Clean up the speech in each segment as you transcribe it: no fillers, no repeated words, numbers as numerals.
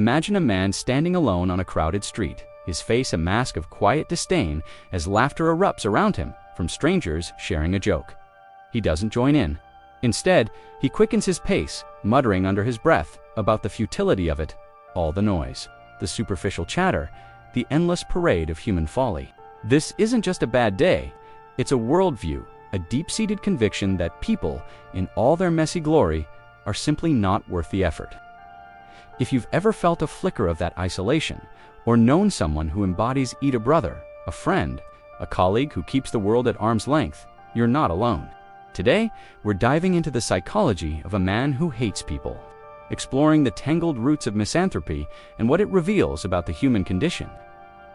Imagine a man standing alone on a crowded street, his face a mask of quiet disdain as laughter erupts around him from strangers sharing a joke. He doesn't join in. Instead, he quickens his pace, muttering under his breath about the futility of it, all the noise, the superficial chatter, the endless parade of human folly. This isn't just a bad day, it's a worldview, a deep-seated conviction that people, in all their messy glory, are simply not worth the effort. If you've ever felt a flicker of that isolation, or known someone who embodies "eat a brother," a friend, a colleague who keeps the world at arm's length, you're not alone. Today, we're diving into the psychology of a man who hates people, exploring the tangled roots of misanthropy and what it reveals about the human condition.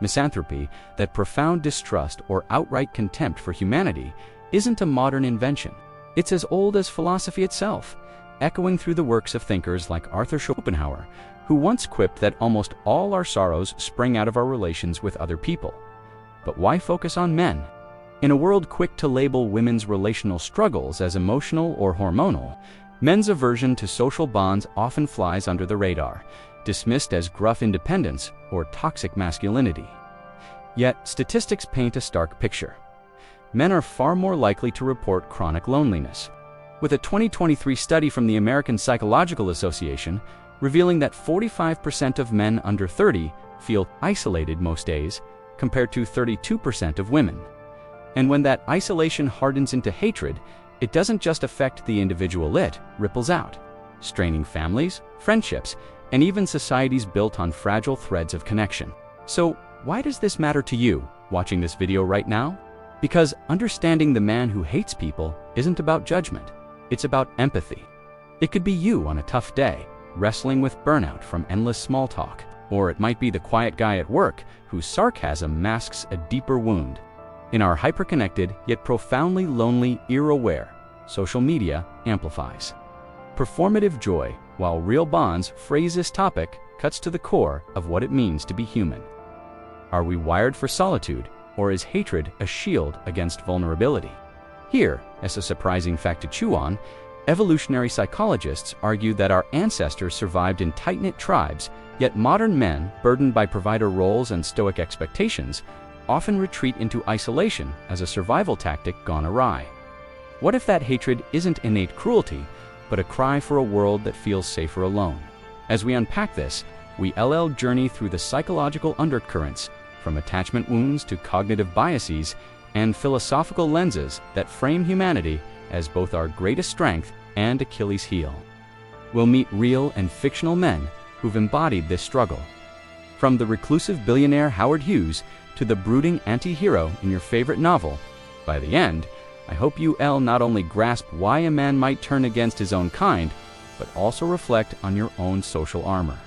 Misanthropy, that profound distrust or outright contempt for humanity, isn't a modern invention. It's as old as philosophy itself, echoing through the works of thinkers like Arthur Schopenhauer, who once quipped that almost all our sorrows spring out of our relations with other people. But why focus on men? In a world quick to label women's relational struggles as emotional or hormonal, men's aversion to social bonds often flies under the radar, dismissed as gruff independence or toxic masculinity. Yet, statistics paint a stark picture. Men are far more likely to report chronic loneliness, with a 2023 study from the American Psychological Association revealing that 45% of men under 30 feel isolated most days, compared to 32% of women. And when that isolation hardens into hatred, it doesn't just affect the individual, it ripples out, straining families, friendships, and even societies built on fragile threads of connection. So, why does this matter to you, watching this video right now? Because understanding the man who hates people isn't about judgment, it's about empathy. It could be you on a tough day, wrestling with burnout from endless small talk, or it might be the quiet guy at work whose sarcasm masks a deeper wound. In our hyper-connected yet profoundly lonely era where social media amplifies performative joy, while real bonds phrase this topic, cuts to the core of what it means to be human. Are we wired for solitude, or is hatred a shield against vulnerability? Here, as a surprising fact to chew on, evolutionary psychologists argue that our ancestors survived in tight-knit tribes, yet modern men, burdened by provider roles and stoic expectations, often retreat into isolation as a survival tactic gone awry. What if that hatred isn't innate cruelty, but a cry for a world that feels safer alone? As we unpack this, we'll journey through the psychological undercurrents, from attachment wounds to cognitive biases and philosophical lenses that frame humanity as both our greatest strength and Achilles' heel. We'll meet real and fictional men who've embodied this struggle. From the reclusive billionaire Howard Hughes to the brooding anti-hero in your favorite novel, by the end, I hope you'll not only grasp why a man might turn against his own kind, but also reflect on your own social armor.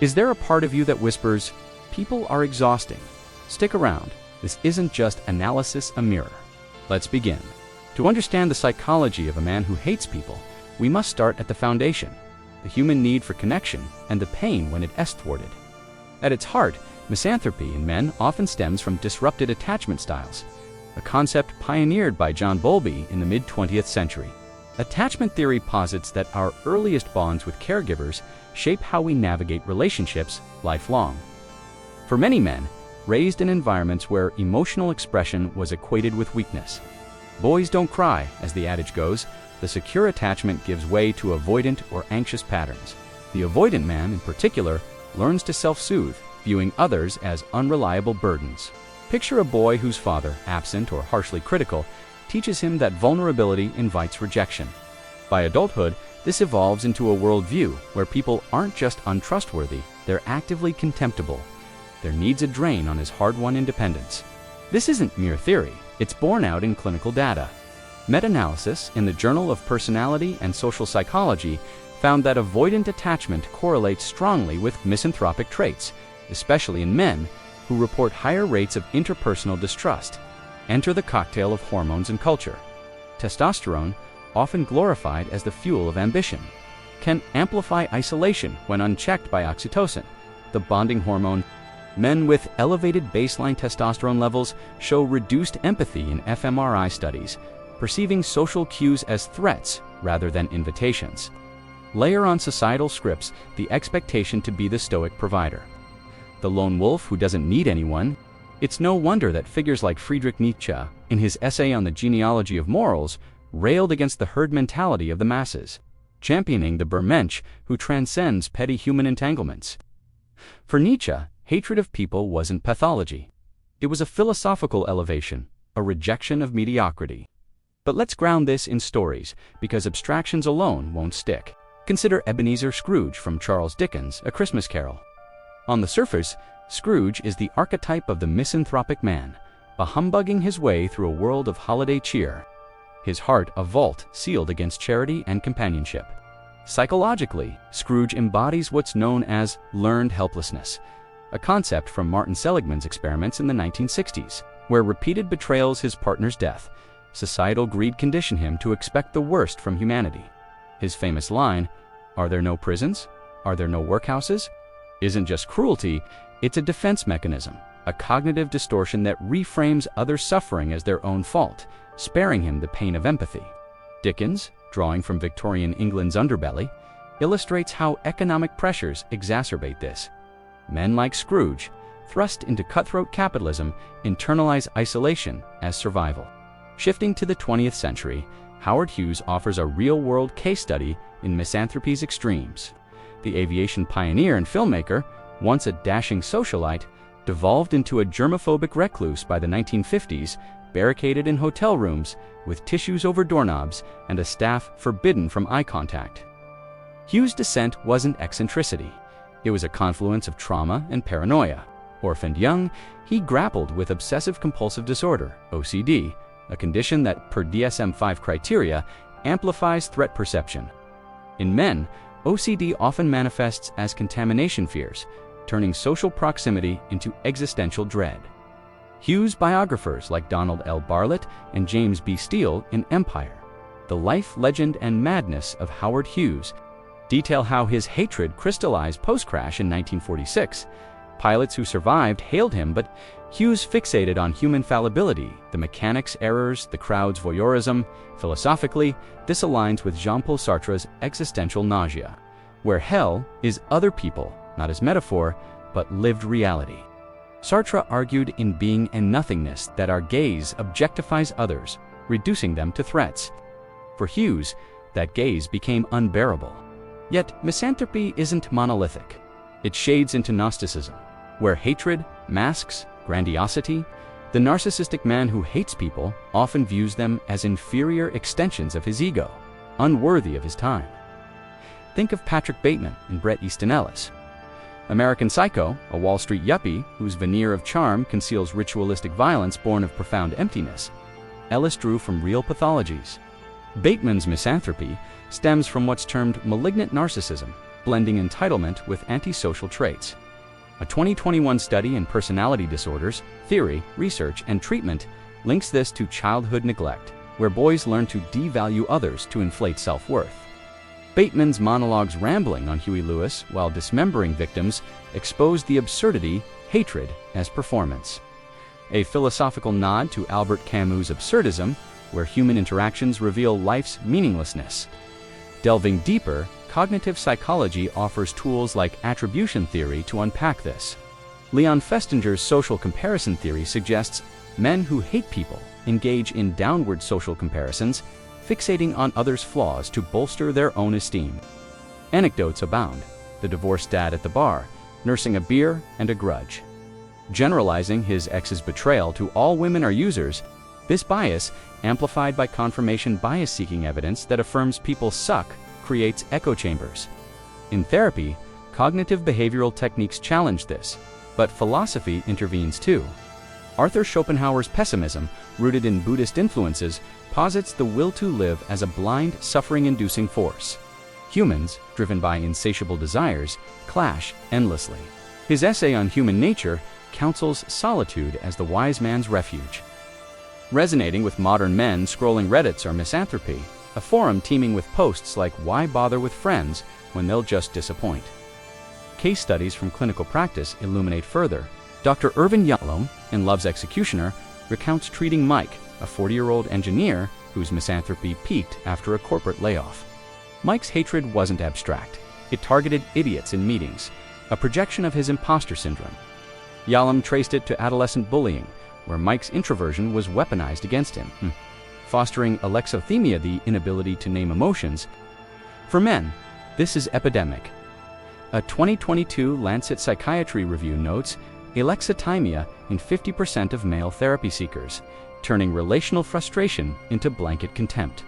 Is there a part of you that whispers, "People are exhausting"? Stick around. This isn't just analysis a mirror. Let's begin. To understand the psychology of a man who hates people, we must start at the foundation, the human need for connection and the pain when it is thwarted. At its heart, misanthropy in men often stems from disrupted attachment styles, a concept pioneered by Bowlby in the mid-20th century. Attachment theory posits that our earliest bonds with caregivers shape how we navigate relationships lifelong. For many men, raised in environments where emotional expression was equated with weakness. Boys don't cry, as the adage goes, the secure attachment gives way to avoidant or anxious patterns. The avoidant man, in particular, learns to self-soothe, viewing others as unreliable burdens. Picture a boy whose father, absent or harshly critical, teaches him that vulnerability invites rejection. By adulthood, this evolves into a worldview where people aren't just untrustworthy, they're actively contemptible. Their needs a drain on his hard-won independence. This isn't mere theory, it's borne out in clinical data. Meta-analysis in the Journal of Personality and Social Psychology found that avoidant attachment correlates strongly with misanthropic traits, especially in men who report higher rates of interpersonal distrust. Enter the cocktail of hormones and culture. Testosterone, often glorified as the fuel of ambition, can amplify isolation when unchecked by oxytocin, the bonding hormone. Men with elevated baseline testosterone levels show reduced empathy in fMRI studies, perceiving social cues as threats rather than invitations. layer on societal scripts the expectation to be the stoic provider. The lone wolf who doesn't need anyone. It's no wonder that figures like Friedrich Nietzsche, in his essay on the genealogy of morals, railed against the herd mentality of the masses, championing the übermensch who transcends petty human entanglements. For Nietzsche, hatred of people wasn't pathology. It was a philosophical elevation, a rejection of mediocrity. But let's ground this in stories, because abstractions alone won't stick. Consider Ebenezer Scrooge from Charles Dickens' A Christmas Carol. On the surface, Scrooge is the archetype of the misanthropic man, humbugging his way through a world of holiday cheer. His heart a vault sealed against charity and companionship. Psychologically, Scrooge embodies what's known as learned helplessness, a concept from Martin Seligman's experiments in the 1960s, where repeated betrayals his partner's death, societal greed conditioned him to expect the worst from humanity. His famous line, "Are there no prisons? Are there no workhouses?" isn't just cruelty, it's a defense mechanism, a cognitive distortion that reframes other suffering as their own fault, sparing him the pain of empathy. Dickens, drawing from Victorian England's underbelly, illustrates how economic pressures exacerbate this. Men like Scrooge, thrust into cutthroat capitalism, internalize isolation as survival. Shifting to the 20th century, Howard Hughes offers a real-world case study in misanthropy's extremes. The aviation pioneer and filmmaker, once a dashing socialite, devolved into a germophobic recluse by the 1950s, barricaded in hotel rooms, with tissues over doorknobs and a staff forbidden from eye contact. Hughes' descent wasn't eccentricity. It was a confluence of trauma and paranoia. Orphaned young, he grappled with obsessive-compulsive disorder, OCD, a condition that, per DSM-5 criteria, amplifies threat perception. In men, OCD often manifests as contamination fears, turning social proximity into existential dread. Hughes' biographers like Donald L. Bartlett and James B. Steele in Empire, The Life, Legend, and Madness of Howard Hughes, detail how his hatred crystallized post-crash in 1946. Pilots who survived hailed him, but Hughes fixated on human fallibility, the mechanics' errors, the crowd's voyeurism. Philosophically, this aligns with Jean-Paul Sartre's existential nausea, where hell is other people, not as metaphor, but lived reality. Sartre argued in Being and Nothingness that our gaze objectifies others, reducing them to threats. For Hughes, that gaze became unbearable. Yet, misanthropy isn't monolithic. It shades into Gnosticism, where hatred masks grandiosity. The narcissistic man who hates people often views them as inferior extensions of his ego, unworthy of his time. Think of Patrick Bateman in Bret Easton Ellis. American Psycho, a Wall Street yuppie whose veneer of charm conceals ritualistic violence born of profound emptiness, Ellis drew from real pathologies. Bateman's misanthropy stems from what's termed malignant narcissism, blending entitlement with antisocial traits. A 2021 study in personality disorders, theory, research, and treatment links this to childhood neglect, where boys learn to devalue others to inflate self-worth. Bateman's monologues rambling on Huey Lewis while dismembering victims exposed the absurdity, hatred, as performance. A philosophical nod to Albert Camus' absurdism, where human interactions reveal life's meaninglessness. Delving deeper, cognitive psychology offers tools like attribution theory to unpack this. Leon Festinger's social comparison theory suggests men who hate people engage in downward social comparisons, fixating on others' flaws to bolster their own esteem. Anecdotes abound: the divorced dad at the bar, nursing a beer and a grudge. Generalizing his ex's betrayal to all women are users, this bias, amplified by confirmation bias-seeking evidence that affirms people suck, creates echo chambers. In therapy, cognitive behavioral techniques challenge this, but philosophy intervenes too. Arthur Schopenhauer's pessimism, rooted in Buddhist influences, posits the will to live as a blind, suffering-inducing force. Humans, driven by insatiable desires, clash endlessly. His essay on human nature counsels solitude as the wise man's refuge. Resonating with modern men scrolling Reddits or Misanthropy, a forum teeming with posts like "Why bother with friends when they'll just disappoint?" Case studies from clinical practice illuminate further. Dr. Irvin Yalom, in Love's Executioner, recounts treating Mike, a 40-year-old engineer whose misanthropy peaked after a corporate layoff. Mike's hatred wasn't abstract. It targeted idiots in meetings, a projection of his imposter syndrome. Yalom traced it to adolescent bullying, where Mike's introversion was weaponized against him, fostering alexithymia, the inability to name emotions. For men, this is epidemic. A 2022 Lancet Psychiatry review notes alexithymia in 50% of male therapy seekers, turning relational frustration into blanket contempt.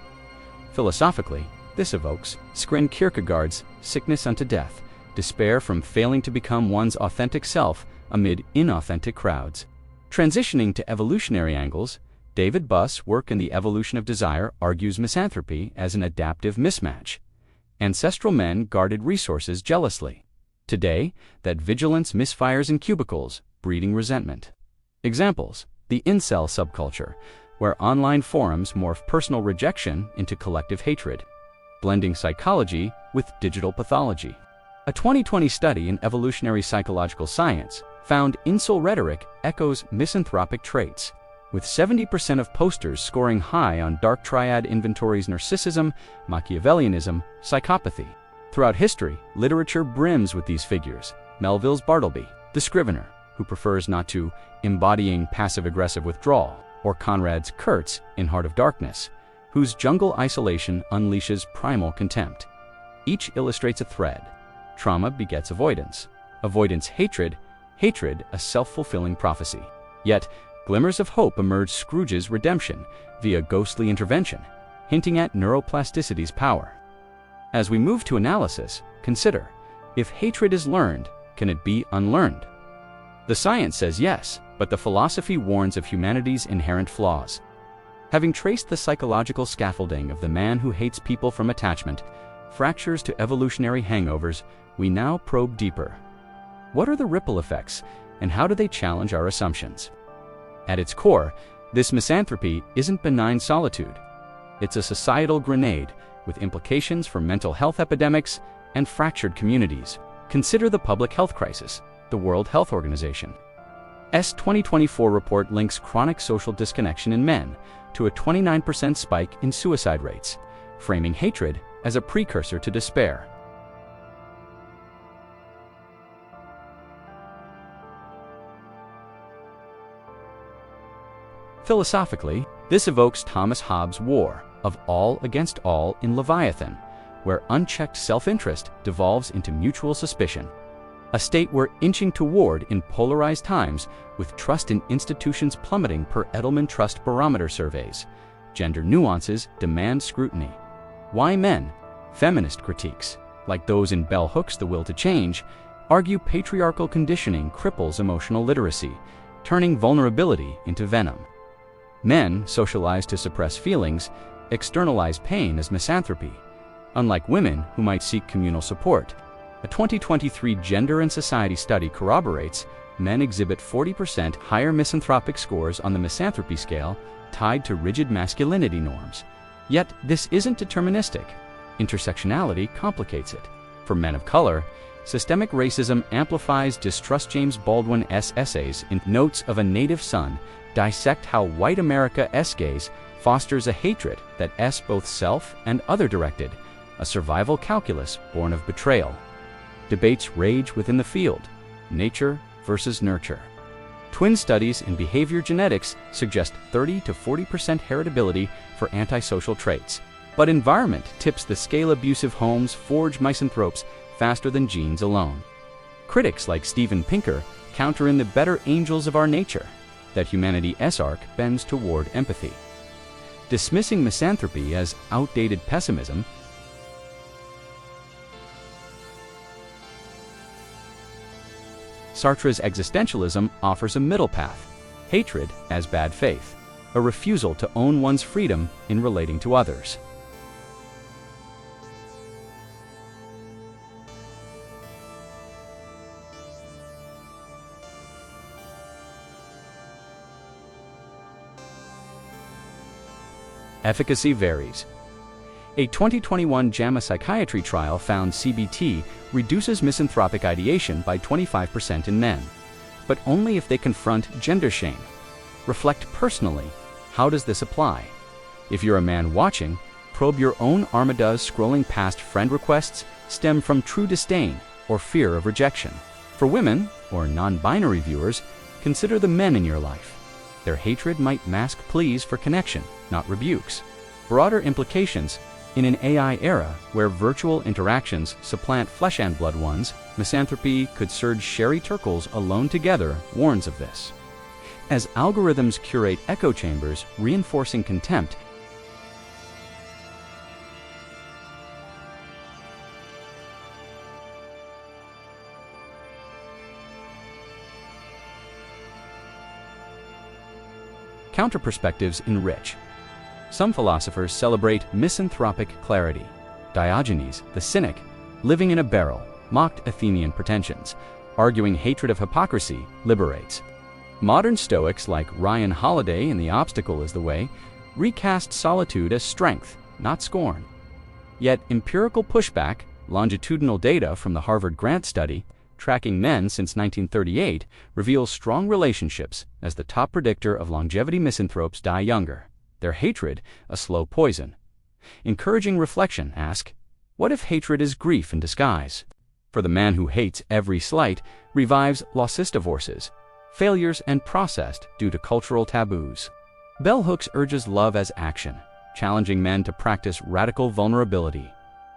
Philosophically, this evokes Søren Kierkegaard's sickness unto death, despair from failing to become one's authentic self amid inauthentic crowds. Transitioning to evolutionary angles, David Buss' work in The Evolution of Desire argues misanthropy as an adaptive mismatch. Ancestral men guarded resources jealously. Today, that vigilance misfires in cubicles, breeding resentment. Examples: the incel subculture, where online forums morph personal rejection into collective hatred, blending psychology with digital pathology. A 2020 study in evolutionary psychological science found incel rhetoric echoes misanthropic traits, with 70% of posters scoring high on dark triad inventories: narcissism, Machiavellianism, psychopathy. Throughout history, literature brims with these figures. Melville's Bartleby, the scrivener, who prefers not to, embodying passive-aggressive withdrawal, or Conrad's Kurtz in Heart of Darkness, whose jungle isolation unleashes primal contempt. Each illustrates a thread. Trauma begets avoidance. Avoidance hatred, hatred a self-fulfilling prophecy. Yet, glimmers of hope emerge: Scrooge's redemption via ghostly intervention, hinting at neuroplasticity's power. As we move to analysis, consider, if hatred is learned, can it be unlearned? The science says yes, but the philosophy warns of humanity's inherent flaws. Having traced the psychological scaffolding of the man who hates people from attachment, fractures to evolutionary hangovers, we now probe deeper. What are the ripple effects, and how do they challenge our assumptions? At its core, this misanthropy isn't benign solitude. It's a societal grenade with implications for mental health epidemics and fractured communities. Consider the public health crisis. The World Health Organization's 2024 report links chronic social disconnection in men to a 29% spike in suicide rates, framing hatred as a precursor to despair. Philosophically, this evokes Thomas Hobbes' war of all against all in Leviathan, where unchecked self-interest devolves into mutual suspicion. A state we're inching toward in polarized times, with trust in institutions plummeting per Edelman Trust Barometer surveys. Gender nuances demand scrutiny. Why men? Feminist critiques, like those in Bell Hooks' The Will to Change, argue patriarchal conditioning cripples emotional literacy, turning vulnerability into venom. Men, socialized to suppress feelings, externalize pain as misanthropy, unlike women who might seek communal support. A 2023 Gender and Society study corroborates men exhibit 40% higher misanthropic scores on the misanthropy scale, tied to rigid masculinity norms. Yet, this isn't deterministic. Intersectionality complicates it. For men of color, systemic racism amplifies distrust. James Baldwin's essays in Notes of a Native Son dissect how white America's gaze fosters a hatred that's both self and other-directed, a survival calculus born of betrayal. Debates rage within the field: nature versus nurture. Twin studies in behavior genetics suggest 30 to 40% heritability for antisocial traits, but environment tips the scale. Abusive homes forge misanthropes faster than genes alone. Critics like Steven Pinker counter in The Better Angels of Our Nature that humanity's arc bends toward empathy. Dismissing misanthropy as outdated pessimism, Sartre's existentialism offers a middle path: hatred as bad faith, a refusal to own one's freedom in relating to others. Efficacy varies. A 2021 JAMA psychiatry trial found CBT reduces misanthropic ideation by 25% in men, but only if they confront gender shame. Reflect personally, how does this apply? If you're a man watching, Probe your own armadillos scrolling past friend requests stem from true disdain or fear of rejection. For women, or non-binary viewers, consider the men in your life. Their hatred might mask pleas for connection, not rebukes. Broader implications: in an AI era where virtual interactions supplant flesh and blood ones, misanthropy could surge. Sherry Turkle's Alone Together warns of this. As algorithms curate echo chambers reinforcing contempt, counter-perspectives enrich. Some philosophers celebrate misanthropic clarity. Diogenes, the cynic, living in a barrel, mocked Athenian pretensions, arguing hatred of hypocrisy liberates. Modern Stoics like Ryan Holiday in The Obstacle is the Way recast solitude as strength, not scorn. Yet empirical pushback, longitudinal data from the Harvard Grant Study, tracking men since 1938, reveals strong relationships as the top predictor of longevity. Misanthropes die younger. Their hatred, a slow poison. Encouraging reflection, ask, what if hatred is grief in disguise? For the man who hates every slight revives lost divorces, failures and processed due to cultural taboos. Bell Hooks urges love as action, challenging men to practice radical vulnerability.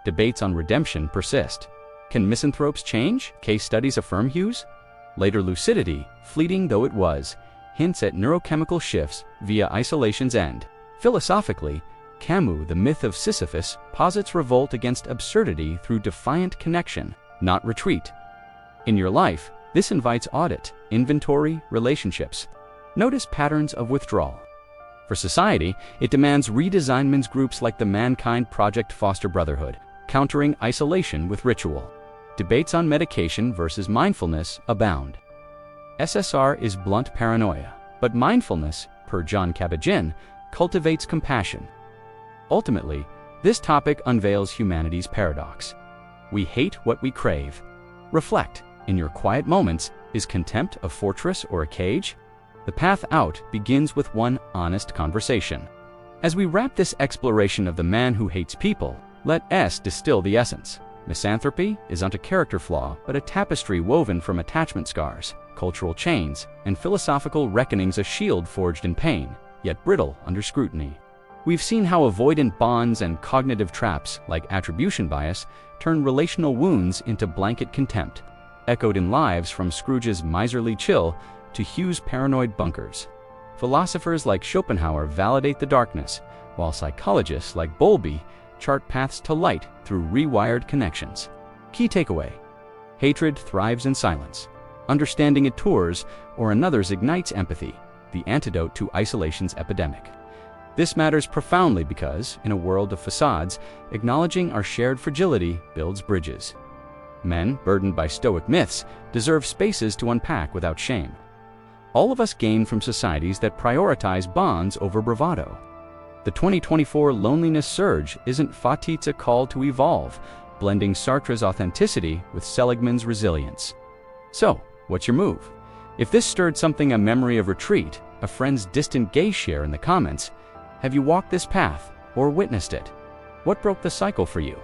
Debates on redemption persist. Can misanthropes change? Case studies affirm Hughes. Later lucidity, fleeting though it was, hints at neurochemical shifts via isolation's end. Philosophically, Camus' The Myth of Sisyphus posits revolt against absurdity through defiant connection, not retreat. In your life, this invites audit, inventory, relationships. Notice patterns of withdrawal. For society, it demands redesignments. Groups like the Mankind Project foster brotherhood, countering isolation with ritual. Debates on medication versus mindfulness abound. SSR is blunt paranoia, but mindfulness, per John Kabat-Zinn, cultivates compassion. Ultimately, this topic unveils humanity's paradox. We hate what we crave. Reflect. In your quiet moments, is contempt a fortress or a cage? The path out begins with one honest conversation. As we wrap this exploration of the man who hates people, let us distill the essence. Misanthropy isn't a character flaw, but a tapestry woven from attachment scars, cultural chains, and philosophical reckonings. A shield forged in pain, yet brittle under scrutiny. We've seen how avoidant bonds and cognitive traps, like attribution bias, turn relational wounds into blanket contempt, echoed in lives from Scrooge's miserly chill to Hughes' paranoid bunkers. Philosophers like Schopenhauer validate the darkness, while psychologists like Bowlby chart paths to light through rewired connections. Key takeaway: hatred thrives in silence. Understanding it tours, or another's ignites empathy, the antidote to isolation's epidemic. This matters profoundly because, in a world of facades, acknowledging our shared fragility builds bridges. Men, burdened by Stoic myths, deserve spaces to unpack without shame. All of us gain from societies that prioritize bonds over bravado. The 2024 loneliness surge isn't Fatit's a call to evolve, blending Sartre's authenticity with Seligman's resilience. So, what's your move? If this stirred something, a memory of retreat, a friend's distant gaze, share in the comments. Have you walked this path or witnessed it? What broke the cycle for you?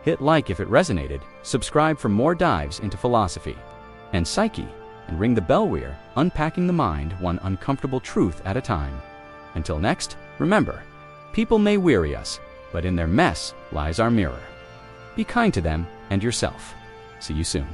Hit like if it resonated, subscribe for more dives into philosophy and psyche, and ring the bell. We're unpacking the mind one uncomfortable truth at a time. Until next, remember, people may weary us, but in their mess lies our mirror. Be kind to them and yourself. See you soon.